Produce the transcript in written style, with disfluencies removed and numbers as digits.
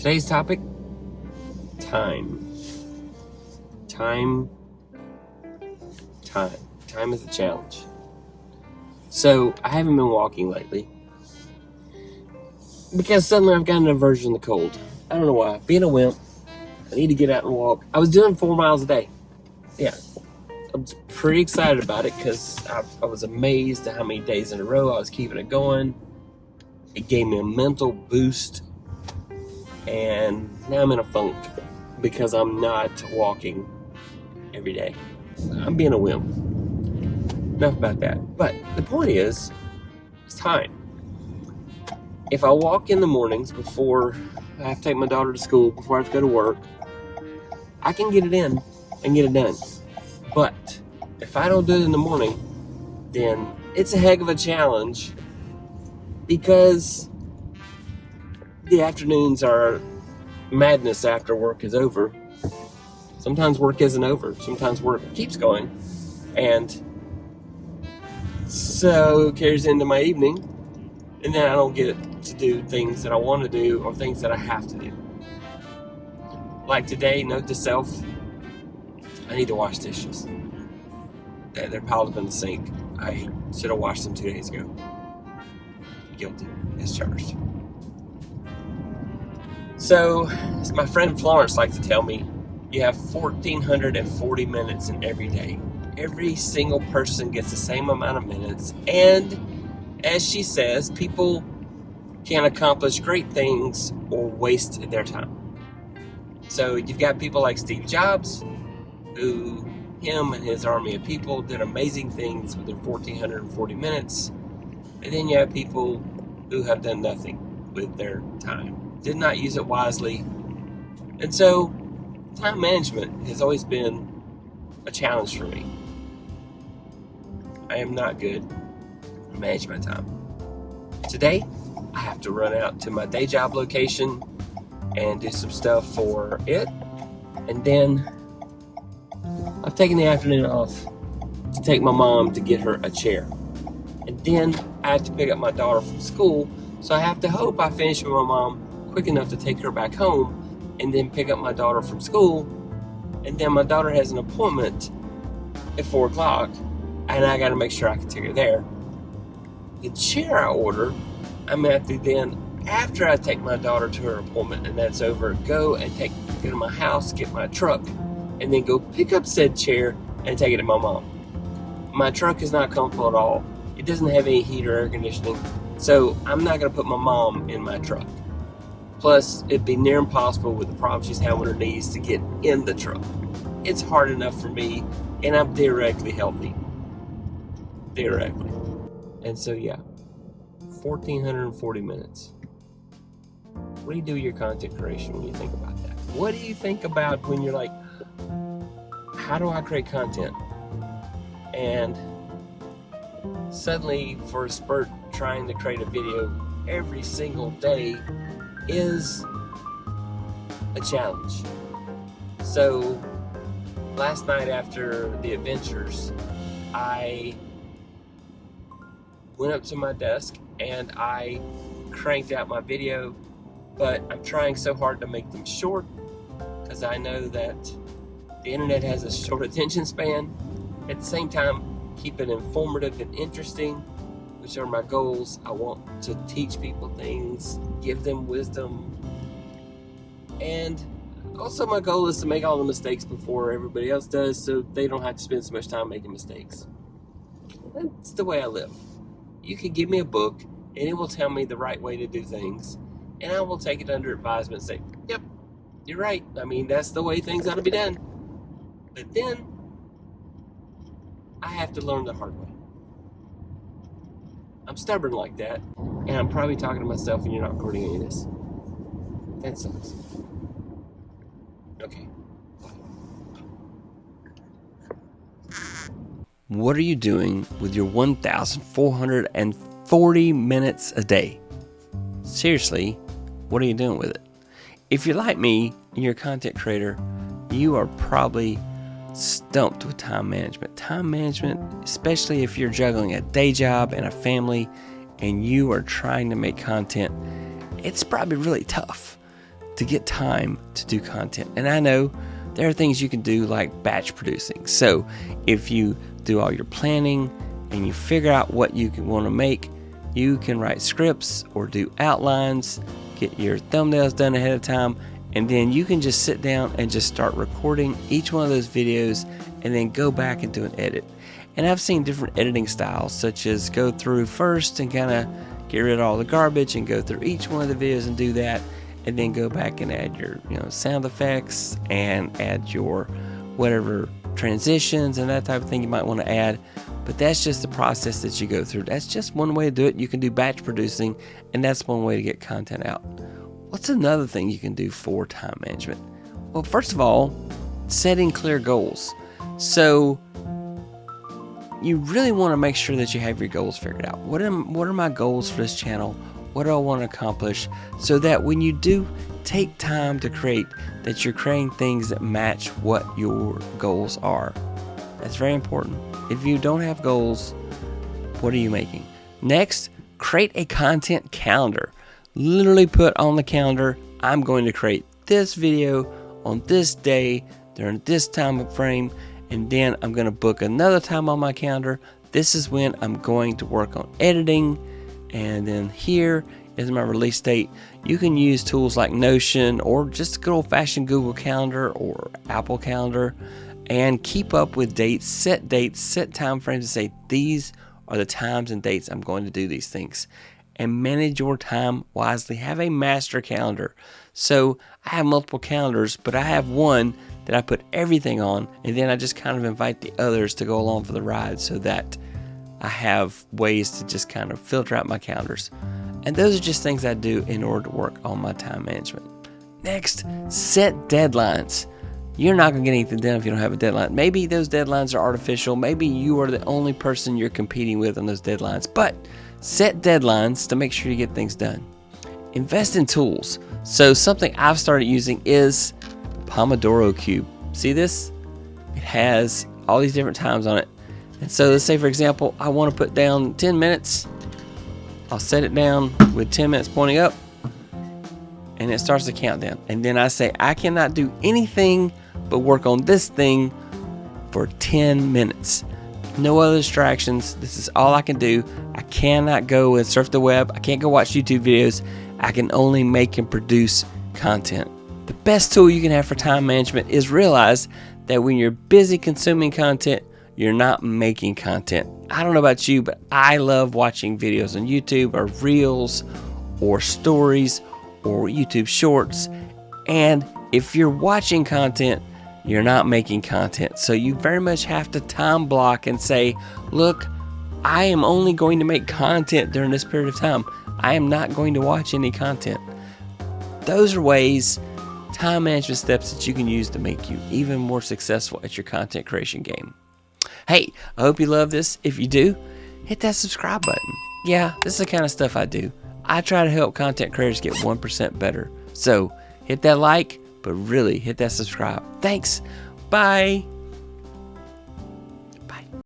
Today's topic, time. Time is a challenge. So I haven't been walking lately because suddenly I've got an aversion to the cold. I don't know why. Being a wimp, I need to get out and walk. I was doing 4 miles a day. Yeah, I'm pretty excited about it because I was amazed at how many days in a row I was keeping it going. It gave me a mental boost, and now I'm in a funk because I'm not walking every day. I'm being a wimp. Enough about that. But the point is, it's time. If I walk in the mornings before I have to take my daughter to school, before I have to go to work, I can get it in and get it done. But if I don't do it in the morning, then it's a heck of a challenge because the afternoons are madness after work is over. Sometimes work isn't over. Sometimes work keeps going. And so it carries into my evening, and then I don't get to do things that I want to do or things that I have to do. Like today, note to self, I need to wash dishes. They're piled up in the sink. I should have washed them 2 days ago. Guilty as charged. So, as my friend Florence likes to tell me, you have 1,440 minutes in every day. Every single person gets the same amount of minutes, and as she says, people can accomplish great things or waste their time. So you've got people like Steve Jobs, who him and his army of people did amazing things with their 1,440 minutes, and then you have people who have done nothing with their time, did not use it wisely, and so time management has always been a challenge for me. I am not good at managing my time. Today, I have to run out to my day job location and do some stuff for it. And then I've taken the afternoon off to take my mom to get her a chair. And then I have to pick up my daughter from school. So I have to hope I finish with my mom quick enough to take her back home and then pick up my daughter from school. And then my daughter has an appointment at 4 o'clock. And I got to make sure I can take her there. The chair I order, I'm going to have to then, after I take my daughter to her appointment and that's over, go to my house, get my truck, and then go pick up said chair and take it to my mom. My truck is not comfortable at all. It doesn't have any heat or air conditioning, so I'm not going to put my mom in my truck. Plus, it'd be near impossible with the problem she's having with her knees to get in the truck. It's hard enough for me, and I'm theoretically healthy. Theoretically. And so, yeah, 1,440 minutes. What do you do with your content creation when you think about that? What do you think about when you're like, how do I create content? And suddenly, for a spurt, trying to create a video every single day is a challenge. So, last night after the adventures, I went up to my desk and I cranked out my video, but I'm trying so hard to make them short because I know that the internet has a short attention span. At the same time, keep it informative and interesting, which are my goals. I want to teach people things, give them wisdom, and also my goal is to make all the mistakes before everybody else does so they don't have to spend so much time making mistakes. That's the way I live. You can give me a book and it will tell me the right way to do things, and I will take it under advisement and say, yep, you're right. I mean, that's the way things ought to be done. But then I have to learn the hard way. I'm stubborn like that, and I'm probably talking to myself and you're not recording any of this. That sucks. Okay. What are you doing with your 1,440 minutes a day? Seriously, what are you doing with it? If you're like me and you're a content creator, you are probably stumped with time management. Time management, especially if you're juggling a day job and a family and you are trying to make content, it's probably really tough. to get time to do content. And I know there are things you can do like batch producing. So if you do all your planning and you figure out what you want to make, you can write scripts or do outlines, get your thumbnails done ahead of time, and then you can just sit down and just start recording each one of those videos and then go back and do an edit. And I've seen different editing styles, such as go through first and kind of get rid of all the garbage and go through each one of the videos and do that, and then go back and add your sound effects and add your whatever transitions and that type of thing you might want to add. But that's just the process that you go through. That's just one way to do it. You can do batch producing, and that's one way to get content out. What's another thing you can do for time management? Well, first of all, setting clear goals. So you really want to make sure that you have your goals figured out. What are my goals for this channel? What do I want to accomplish? So that when you do take time to create, that you're creating things that match what your goals are. That's very important. If you don't have goals, what are you making? Next, create a content calendar. Literally put on the calendar, I'm going to create this video on this day during this time frame, and then I'm going to book another time on my calendar. This is when I'm going to work on editing, and then here is my release date. You can use tools like Notion or just a good old-fashioned Google Calendar or Apple Calendar, and keep up with dates, set time frames, and say these are the times and dates I'm going to do these things. And manage your time wisely. Have a master calendar. So I have multiple calendars, but I have one that I put everything on, and then I just kind of invite the others to go along for the ride, so that I have ways to just kind of filter out my calendars. And those are just things I do in order to work on my time management. Next, set deadlines. You're not going to get anything done if you don't have a deadline. Maybe those deadlines are artificial. Maybe you are the only person you're competing with on those deadlines. But set deadlines to make sure you get things done. Invest in tools. So something I've started using is Pomodoro Cube. See this? It has all these different times on it. And so let's say, for example, I want to put down 10 minutes. I'll set it down with 10 minutes pointing up, and it starts the countdown. And then I say, I cannot do anything but work on this thing for 10 minutes. No other distractions. This is all I can do. I cannot go and surf the web. I can't go watch YouTube videos. I can only make and produce content. The best tool you can have for time management is realize that when you're busy consuming content, you're not making content. I don't know about you, but I love watching videos on YouTube or Reels or Stories or YouTube Shorts. And if you're watching content, you're not making content. So you very much have to time block and say, look, I am only going to make content during this period of time. I am not going to watch any content. Those are ways, time management steps that you can use to make you even more successful at your content creation game. Hey, I hope you love this. If you do, hit that subscribe button. Yeah, this is the kind of stuff I do. I try to help content creators get 1% better. So hit that like, but really hit that subscribe. Thanks. Bye.